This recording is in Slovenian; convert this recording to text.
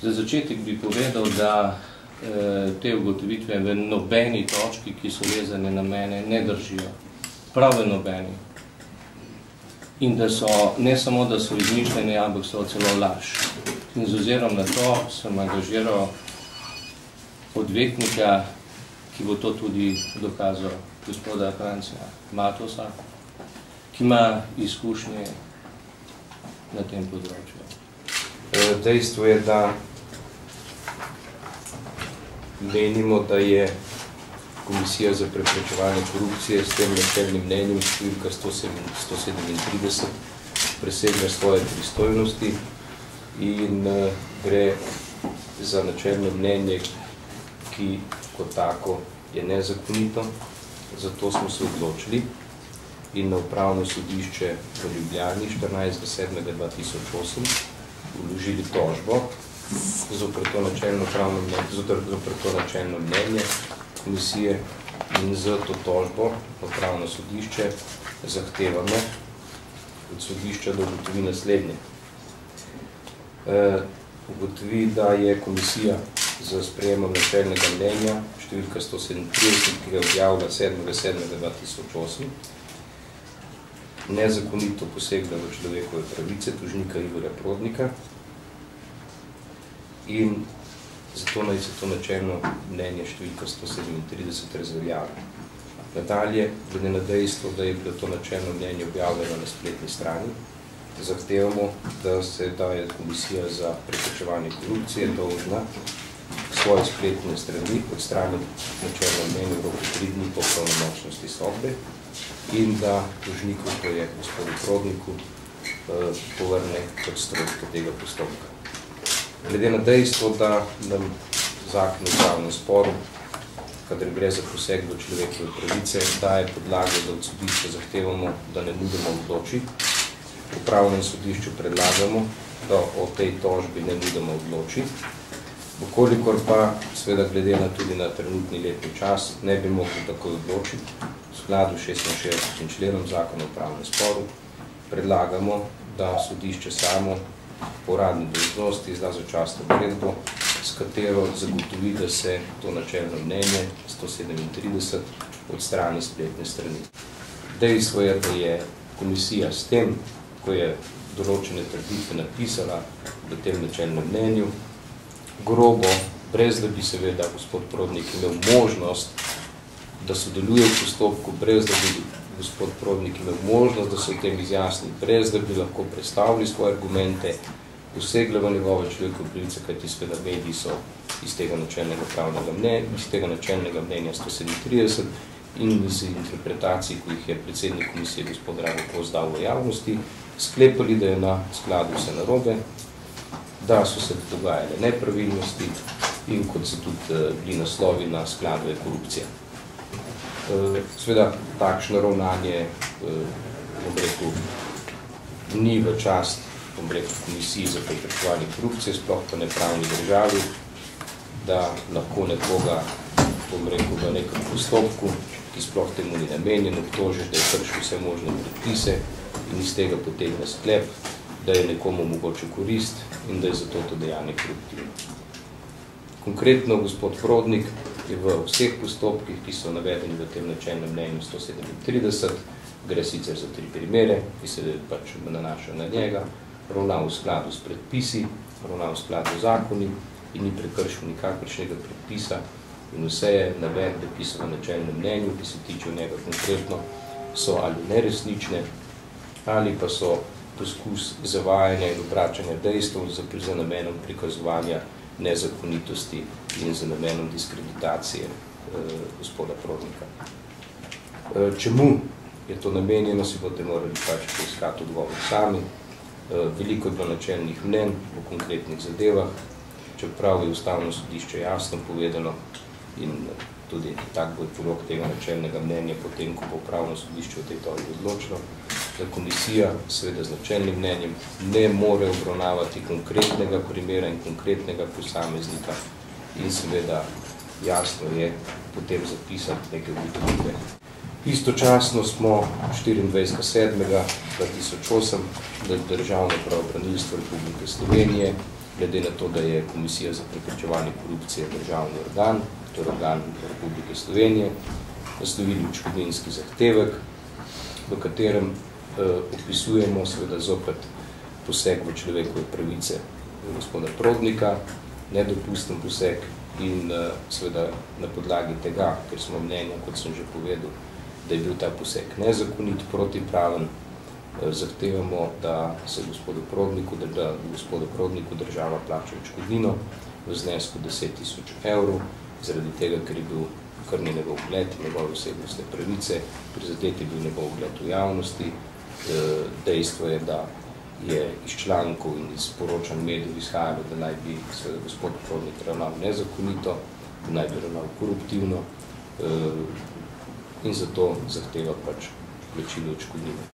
Za začetek bi povedal, da te ugotovitve v nobeni točki, ki so vezane na mene, ne držijo. Prav v nobeni. In da so, ne samo, da so izmišljene, ampak so celo laž. In z ozirom na to sem angažiral odvetnika, ki bo to tudi dokazal, gospoda Francija Matosa, ki ima izkušnje na tem področju. Dejstvo je, da menimo, da je Komisija za preprečevanje korupcije s tem načelnim mnenjem številka 137 presegla svoje pristojnosti in gre za načelno mnenje, ki kot tako je nezakonito. Zato smo se odločili in na Upravno sodišče v Ljubljani 14.7.2008 vložili tožbo zoper to načelno mnenje komisije in z to tožbo Upravno sodišče zahtevamo od sodišča, da ugotovi naslednje. Ugotovi, da je komisija za sprejemom načelnega mnenja številka 137, ki je objavila 7.7.2008, nezakonito posegla v človekove pravice tožnika Igorja Prodnika in zato naj se to načelno mnenje številka 137 razveljavi. Nadalje, glede na dejstvo, da je bilo to načelno mnenje objavljeno na spletni strani, zahtevamo, da se daje Komisija za preprečevanje korupcije dolžna svoje spletne strani odstraniti načelno mnenje v roku 3 dni po pravnomočnosti sodbe in da tožniku, to je gospodu Prodniku, povrne kot stroške tega postopka. Glede na dejstvo, da nam zakon o upravnem sporu, kadar gre za poseg v človekove pravice, daje podlage, da od sodišča zahtevamo, da ne mudoma odloči. V Upravnem sodišču predlagamo, da o tej tožbi ne mudoma odloči. Vkolikor pa, seveda glede na tudi na trenutni letni čas, ne bi mogli takoj odločiti, v skladu 66. členom zakona o upravnem sporu, predlagamo, da sodišče samo po uradni dolžnosti izda začasno odredbo, s katero zagotovi, da se to načelno mnenje 137 odstrani spletne strani. Dejstvo je, da je komisija s tem, ko je določene trditve napisala v tem načelnem mnenju, grobo, brez da bi seveda gospod Prodnik imel možnost, da sodeluje v postopku, brez da bi gospod Prodnik imel možnost, da se o tem izjasni, brez da bi lahko predstavili svoje argumente, posegla v njegove človekove pravice, kajti seveda mediji so iz tega načelnega mnenja 137 in iz interpretacij, ki jih je predsednik komisije gospod Drago Kos dal v javnosti, sklepali, da je na skladu vse narobe, da so se dogajale nepravilnosti in kot se tudi bili naslovi na skladu je korupcija. Seveda, takšno ravnanje, ni v čast, komisiji za preprečevanje korupcije, sploh pa nepravni državi, da lahko nekoga, v nekem postopku, ki sploh temu ni namenjen, obtožiš, da je kršil vse možne predpise in iz tega potegne sklep, da je nekomu mogoče korist in da je zato to dejanje koruptivno. Konkretno, gospod Prodnik je v vseh postopkih, ki so navedeni v tem načelnem mnenju 137, gre sicer za 3 primere, ki se pač nanašajo na njega, ravnal v skladu s predpisi, ravnal v skladu z zakoni in ni prekršil nikakršnega predpisa in vse je navedbe pisano v načelnem mnenju, ki se tiče njega konkretno, so ali neresnične, ali pa so poskus zavajanja in obračanja dejstev za namenom prikazovanja nezakonitosti in za namenom diskreditacije gospoda Prodnika. Čemu je to namenjeno, si boste morali pač poiskati odgovor sami. Veliko je bilo načelnih mnenj v konkretnih zadevah, čeprav je Ustavno sodišče jasno povedalo in tudi tak bo polog tega načelnega mnenja, potem ko bo Upravno sodišče v tej tožbi odločilo, da komisija seveda z načelnim mnenjem ne more obravnavati konkretnega primera in konkretnega posameznika in seveda jasno je potem zapisati neke ugotovitve. Istočasno smo 24.7.2008 Državno pravobranilstvo Republike Slovenije glede na to, da je Komisija za preprečevanje korupcije državni organ, to je organ Republike Slovenije, naslovili odškodninski zahtevek, v katerem opisujemo seveda zopet poseg v človekove pravice gospoda Prodnika, nedopusten poseg in seveda na podlagi tega, ker smo mnenja, kot sem že povedal, da je bil ta poseg nezakonit, protipraven, zahtevamo, da se gospodu Prodniku država plača odškodnino v znesku 10.000 evrov, zaradi tega, ker je bil krnjen njegov ugled, njegove osebnostne pravice, prizadeti bil njegov ugled v javnosti. Dejstvo je, da je iz člankov in iz poročanj medijev izhajalo, da naj bi seveda gospod Prodnik ravnal nezakonito, da naj bi ravnal koruptivno in zato zahteva pač plačilo odškodnine.